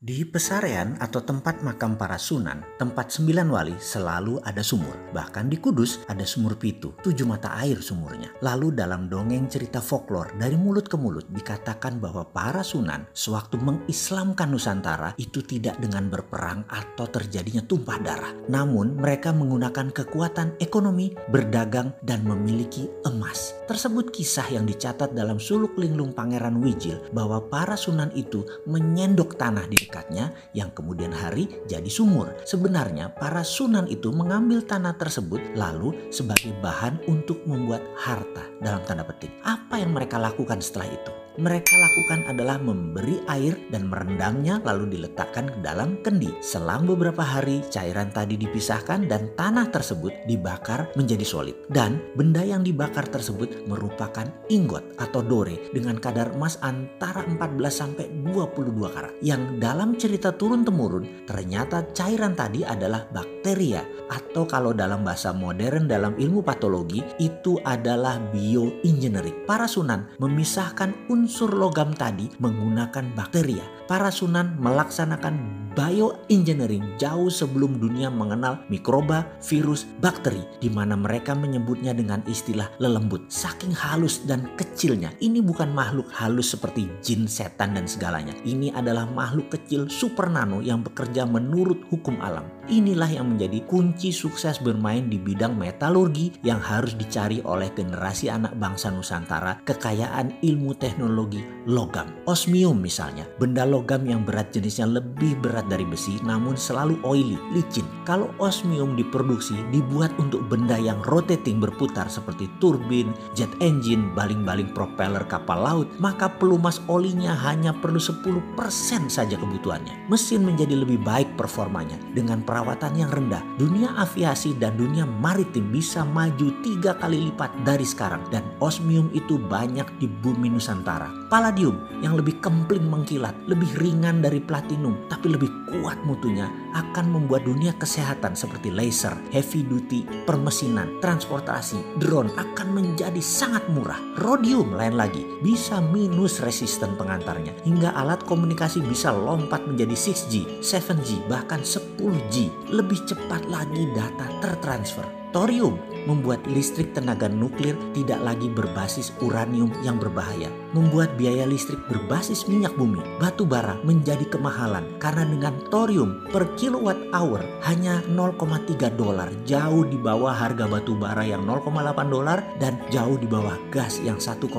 Di Pesarean atau tempat makam para sunan, tempat 9 wali selalu ada sumur. Bahkan di Kudus ada sumur Pitu, 7 mata air sumurnya. Lalu dalam dongeng cerita folklor dari mulut ke mulut dikatakan bahwa para sunan sewaktu mengislamkan Nusantara itu tidak dengan berperang atau terjadinya tumpah darah. Namun mereka menggunakan kekuatan ekonomi, berdagang, dan memiliki emas. Tersebut kisah yang dicatat dalam suluk linglung Pangeran Wijil bahwa para sunan itu menyendok tanah di dekatnya yang kemudian hari jadi sumur. Sebenarnya para sunan itu mengambil tanah tersebut lalu sebagai bahan untuk membuat harta dalam tanda petik. Apa yang mereka lakukan setelah itu? Mereka lakukan adalah memberi air dan merendamnya lalu diletakkan ke dalam kendi. Selang beberapa hari cairan tadi dipisahkan dan tanah tersebut dibakar menjadi solid. Dan benda yang dibakar tersebut merupakan ingot atau dore dengan kadar emas antara 14 sampai 22 karat. Yang dalam cerita turun-temurun ternyata cairan tadi adalah bakteria atau kalau dalam bahasa modern dalam ilmu patologi itu adalah bioengineering. Para sunan memisahkan unsur logam tadi menggunakan bakteria. Para sunan melaksanakan bioengineering jauh sebelum dunia mengenal mikroba, virus, bakteri, di mana mereka menyebutnya dengan istilah lelembut. Saking halus dan kecilnya, ini bukan makhluk halus seperti jin, setan, dan segalanya. Ini adalah makhluk kecil super nano yang bekerja menurut hukum alam. Inilah yang menjadi kunci sukses bermain di bidang metalurgi yang harus dicari oleh generasi anak bangsa Nusantara, kekayaan ilmu teknologi logam. Osmium misalnya, benda logam yang berat jenisnya lebih berat dari besi namun selalu oily, licin. Kalau osmium diproduksi dibuat untuk benda yang rotating berputar seperti turbin, jet engine, baling-baling propeller kapal laut, maka pelumas olinya hanya perlu 10% saja kebutuhannya. Mesin menjadi lebih baik performanya dengan perawatan yang rendah. Dunia aviasi dan dunia maritim bisa maju 3 kali lipat dari sekarang dan osmium itu banyak di bumi Nusantara. Palladium yang lebih kempling mengkilat, lebih ringan dari platinum tapi lebih kuat mutunya akan membuat dunia kesehatan seperti laser, heavy duty, permesinan, transportasi, drone akan menjadi sangat murah. Rhodium lain lagi bisa minus resisten pengantarnya hingga alat komunikasi bisa lompat menjadi 6G, 7G, bahkan 10G. Lebih cepat lagi data tertransfer. Thorium membuat listrik tenaga nuklir tidak lagi berbasis uranium yang berbahaya. Membuat biaya listrik berbasis minyak bumi, batu bara menjadi kemahalan karena dengan thorium per kilowatt hour hanya $0,3, jauh di bawah harga batu bara yang $0,8 dan jauh di bawah gas yang $1,1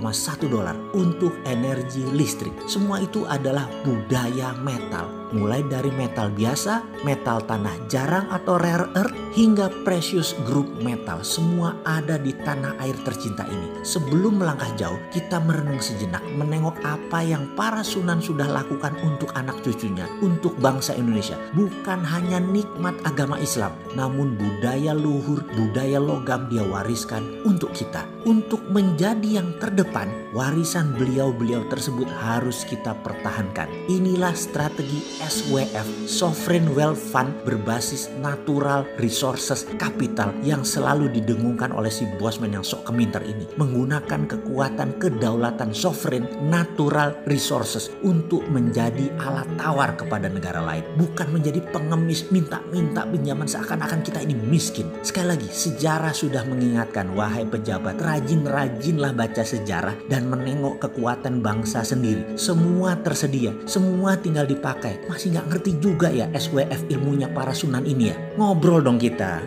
untuk energi listrik. Semua itu adalah budaya metal. Mulai dari metal biasa, metal tanah jarang atau rare earth, hingga precious group metal. Semua ada di tanah air tercinta ini. Sebelum melangkah jauh, kita merenung sejenak, menengok apa yang para sunan sudah lakukan untuk anak cucunya, untuk bangsa Indonesia. Bukan hanya nikmat agama Islam, namun budaya luhur, budaya logam dia wariskan untuk kita. Untuk menjadi yang terdepan, warisan beliau-beliau tersebut harus kita pertahankan. Inilah strategi SWF, Sovereign Wealth Fund, berbasis natural resources capital yang selalu didengungkan oleh si bosman yang sok keminter ini. Menggunakan kekuatan kedaulatan sovereign natural resources untuk menjadi alat tawar kepada negara lain. Bukan menjadi pengemis minta-minta pinjaman seakan-akan kita ini miskin. Sekali lagi, sejarah sudah mengingatkan, wahai pejabat, rajin-rajinlah baca sejarah dan menengok kekuatan bangsa sendiri. Semua tersedia, semua tinggal dipakai. Masih nggak ngerti juga ya SWF ilmunya para sunan ini ya? Ngobrol dong kita.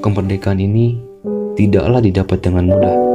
Kemerdekaan ini tidaklah didapat dengan mudah.